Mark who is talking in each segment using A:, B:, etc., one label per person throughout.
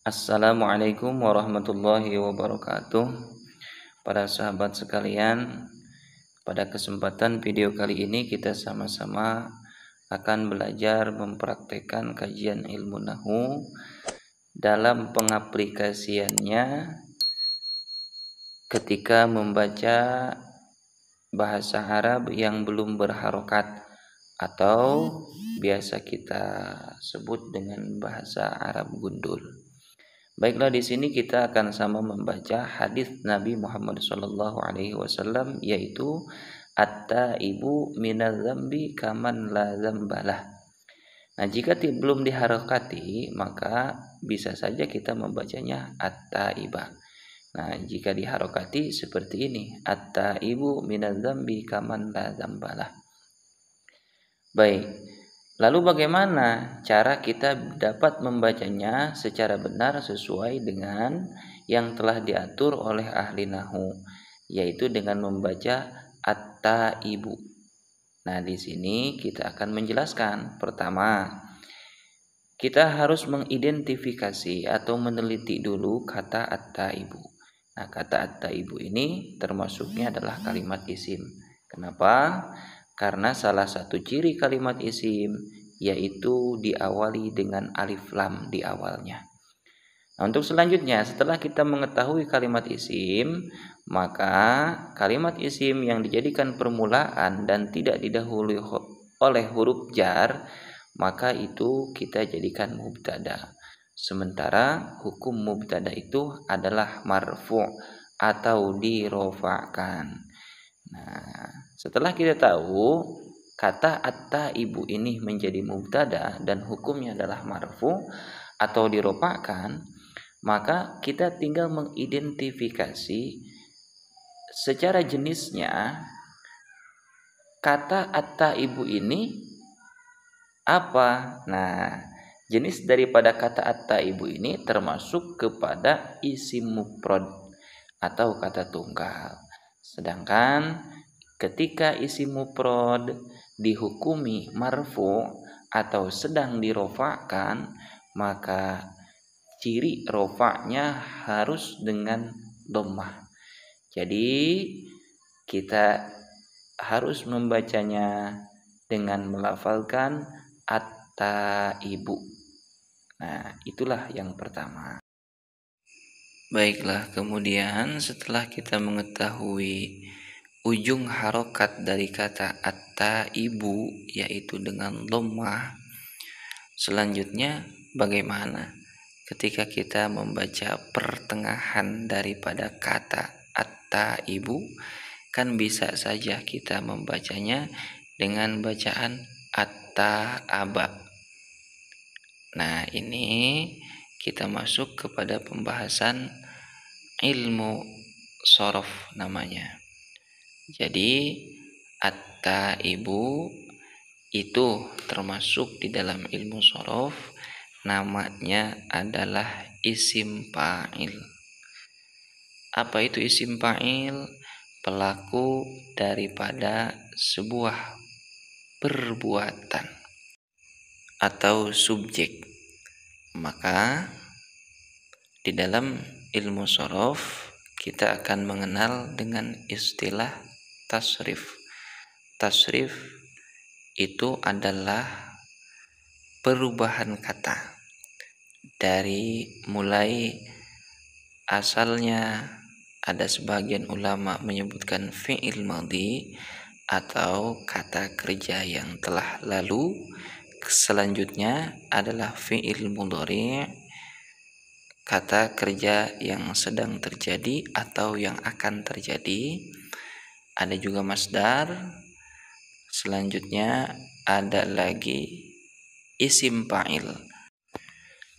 A: Assalamualaikum warahmatullahi wabarakatuh. Para sahabat sekalian, pada kesempatan video kali ini kita sama-sama akan belajar mempraktekkan kajian ilmu nahwu dalam pengaplikasiannya ketika membaca bahasa Arab yang belum berharokat atau biasa kita sebut dengan bahasa Arab gundul. Baiklah, di sini kita akan sama membaca hadis Nabi Muhammad SAW, yaitu at-taibu minadz dzambi kaman la dzambalah. Nah, jika belum diharokati maka bisa saja kita membacanya at-taiba. Nah, jika diharokati seperti ini, at-taibu minadz dzambi kaman la dzambalah. Baik. Lalu bagaimana cara kita dapat membacanya secara benar sesuai dengan yang telah diatur oleh ahli nahwu, yaitu dengan membaca at-taibu. Nah, di sini kita akan menjelaskan. Pertama, kita harus mengidentifikasi atau meneliti dulu kata at-taibu. Nah, kata at-taibu ini termasuknya adalah kalimat isim. Kenapa? Karena salah satu ciri kalimat isim yaitu diawali dengan alif lam di awalnya. Nah, untuk selanjutnya, setelah kita mengetahui kalimat isim, maka kalimat isim yang dijadikan permulaan dan tidak didahului oleh huruf jar, maka itu kita jadikan mubtada. Sementara hukum mubtada itu adalah marfu' atau dirofa'kan. Nah, setelah kita tahu kata at-taibu ini menjadi mubtada dan hukumnya adalah marfu atau dirofa'kan, maka kita tinggal mengidentifikasi secara jenisnya kata at-taibu ini apa. Nah, jenis daripada kata at-taibu ini termasuk kepada isim mufrad atau kata tunggal. Sedangkan ketika isim mufrad dihukumi marfu atau sedang dirofa'kan, maka ciri rofa'nya harus dengan dhammah. Jadi kita harus membacanya dengan melafalkan at-taibu. Nah, itulah yang pertama. Baiklah, kemudian setelah kita mengetahui ujung harokat dari kata at-taibu yaitu dengan dhammah, selanjutnya bagaimana ketika kita membaca pertengahan daripada kata at-taibu? Kan bisa saja kita membacanya dengan bacaan at-taaba. Nah, ini kita masuk kepada pembahasan ilmu shorof namanya. Jadi at-taibu itu termasuk di dalam ilmu shorof, namanya adalah isim fa'il. Apa itu isim fa'il? Pelaku daripada sebuah perbuatan atau subjek. Maka di dalam ilmu shorof kita akan mengenal dengan istilah tasrif. Tasrif itu adalah perubahan kata dari mulai asalnya ada sebagian ulama menyebutkan fi'il madhi atau kata kerja yang telah lalu, selanjutnya adalah fi'il mudhari', kata kerja yang sedang terjadi atau yang akan terjadi. Ada juga masdar. Selanjutnya ada lagi isim fa'il.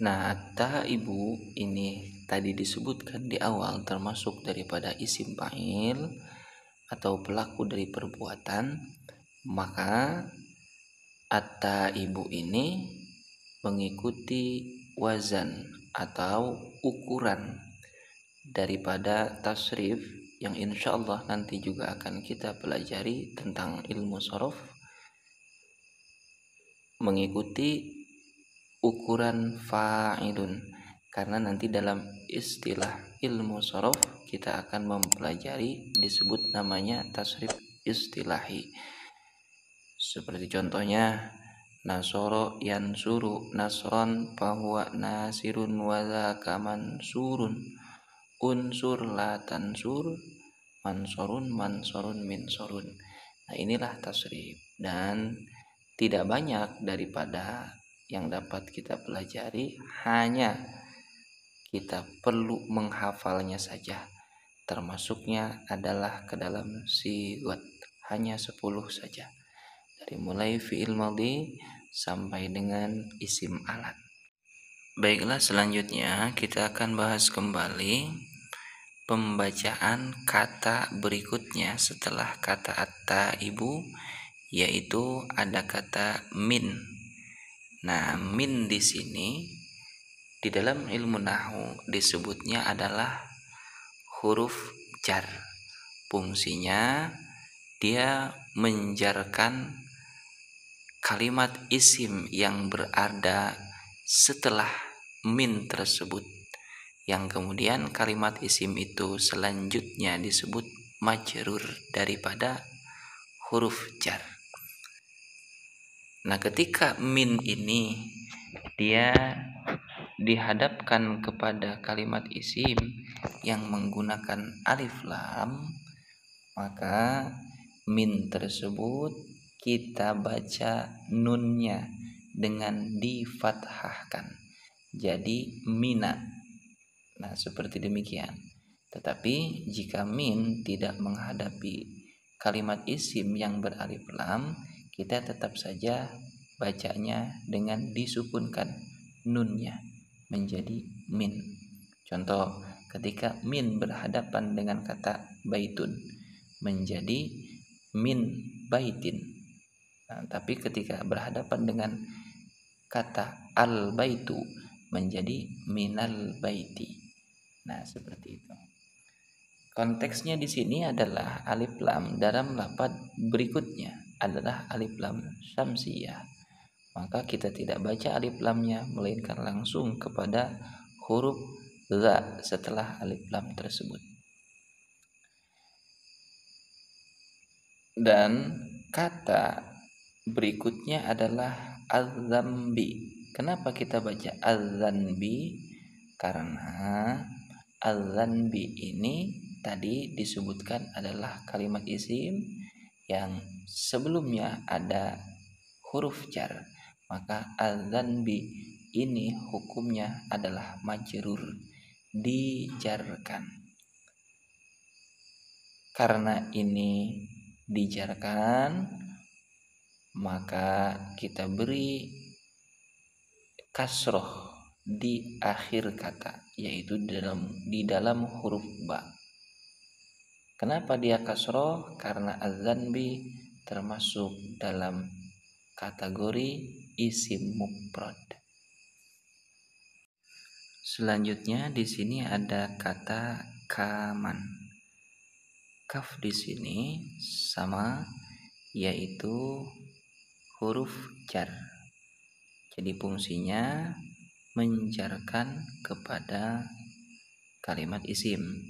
A: Nah, at-taibu ini tadi disebutkan di awal termasuk daripada isim fa'il atau pelaku dari perbuatan. Maka at-taibu ini mengikuti wazan atau ukuran daripada tasrif yang insyaallah nanti juga akan kita pelajari tentang ilmu shorof, mengikuti ukuran fa'ilun. karena nanti dalam istilah ilmu shorof kita akan mempelajari disebut namanya tasrif istilahi. Seperti contohnya nasoro yansuru nasron fahuwa nasirun wa dzaka mansurun unsur la tansur mansorun minsorun. Nah, inilah tasrif, dan tidak banyak daripada yang dapat kita pelajari, hanya kita perlu menghafalnya saja. Termasuknya adalah ke dalam sigot, hanya 10 saja. Dari mulai fi'il madhi sampai dengan isim alat. Baiklah, selanjutnya kita akan bahas kembali pembacaan kata berikutnya setelah kata at-taibu, yaitu ada kata min. Nah, min di sini di dalam ilmu nahwu disebutnya adalah huruf jar. Fungsinya dia menjarkan kalimat isim yang berada setelah min tersebut, yang kemudian kalimat isim itu selanjutnya disebut majrur daripada huruf jar. Nah, ketika min ini dia dihadapkan kepada kalimat isim yang menggunakan alif lam, maka min tersebut kita baca nunnya dengan difathahkan, jadi mina. Nah, seperti demikian. Tetapi jika min tidak menghadapi kalimat isim yang beralif lam, kita tetap saja bacanya dengan disukunkan nunnya menjadi min. Contoh, ketika min berhadapan dengan kata baitun menjadi min baitin. Nah, tapi ketika berhadapan dengan kata al baitu menjadi minal baiti. Nah, seperti itu. Konteksnya di sini adalah alif lam dalam lafaz berikutnya adalah alif lam syamsiyah. Maka kita tidak baca alif lamnya, melainkan langsung kepada huruf za setelah alif lam tersebut. Dan kata berikutnya adalah az-zambi. Kenapa kita baca az-zanbi? Karena az-zanbi ini tadi disebutkan adalah kalimat isim yang sebelumnya ada huruf jar. Maka az-zanbi ini hukumnya adalah majrur, dijarkan. Karena ini dijarkan, maka kita beri kasroh di akhir kata, yaitu di dalam huruf ba. Kenapa dia kasroh? Karena az-zanbi termasuk dalam kategori isim mufrad. Selanjutnya di sini ada kata kaman. Kaf di sini sama, yaitu huruf jar. Jadi fungsinya menjarkan kepada kalimat isim.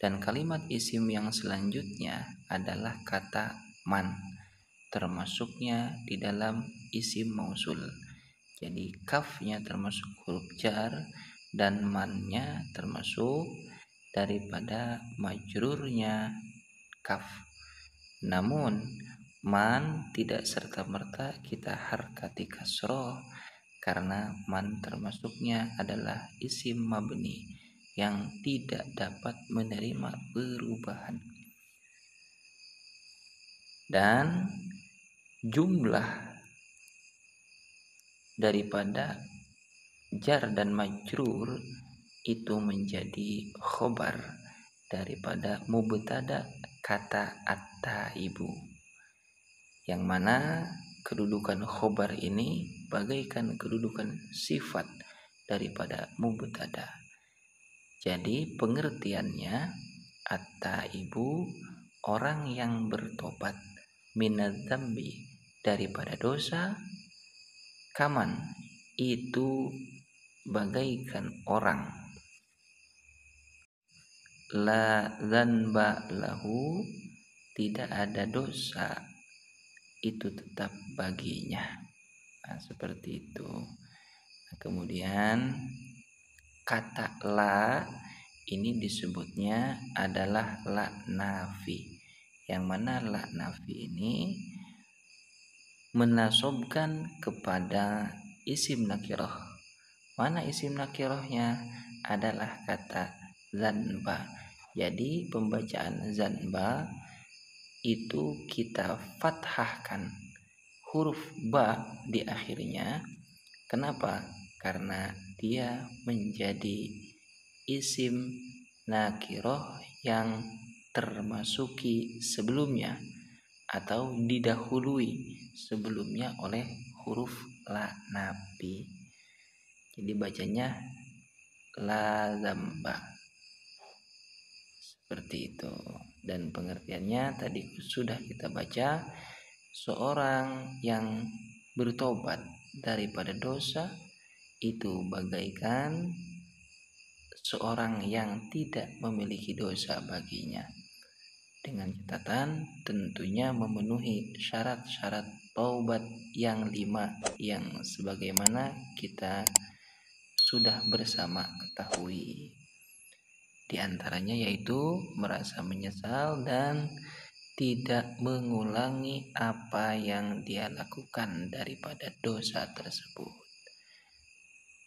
A: Dan kalimat isim yang selanjutnya adalah kata man, termasuknya di dalam isim mausul. Jadi kafnya termasuk huruf jar dan mannya termasuk daripada majrurnya kaf. Namun man tidak serta-merta kita harkati kasroh, karena man termasuknya adalah isim mabni yang tidak dapat menerima perubahan. Dan jumlah daripada jar dan majrur itu menjadi khobar daripada mubtada kata at-taibu, yang mana kedudukan khobar ini bagaikan kedudukan sifat daripada mubtada. Jadi pengertiannya, at-taibu orang yang bertobat, minadz-dzambi daripada dosa, kaman itu bagaikan orang. La dzanba lahu, tidak ada dosa itu tetap baginya. Nah, seperti itu. Nah, kemudian kata la ini disebutnya adalah la nafi. Yang mana la nafi ini menasobkan kepada isim nakirah. Mana isim nakirahnya? Adalah kata zanba. Jadi pembacaan zanba itu kita fathahkan huruf ba di akhirnya. Kenapa? Karena dia menjadi isim nakirah yang termasuki sebelumnya atau didahului sebelumnya oleh huruf la nafi. Jadi bacanya la zamba. Seperti itu. Dan pengertiannya tadi sudah kita baca, seorang yang bertobat daripada dosa itu bagaikan seorang yang tidak memiliki dosa baginya. Dengan catatan tentunya memenuhi syarat-syarat taubat yang 5 yang sebagaimana kita sudah bersama ketahui. Di antaranya yaitu merasa menyesal dan tidak mengulangi apa yang dia lakukan daripada dosa tersebut.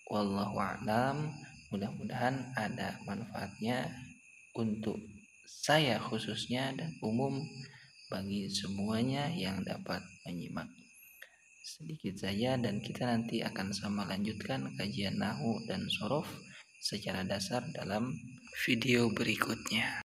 A: Wallahu a'lam. Mudah-mudahan ada manfaatnya untuk saya khususnya dan umum bagi semuanya yang dapat menyimak. Sedikit saja dan kita nanti akan sama lanjutkan kajian nahwu dan shorof secara dasar dalam video berikutnya.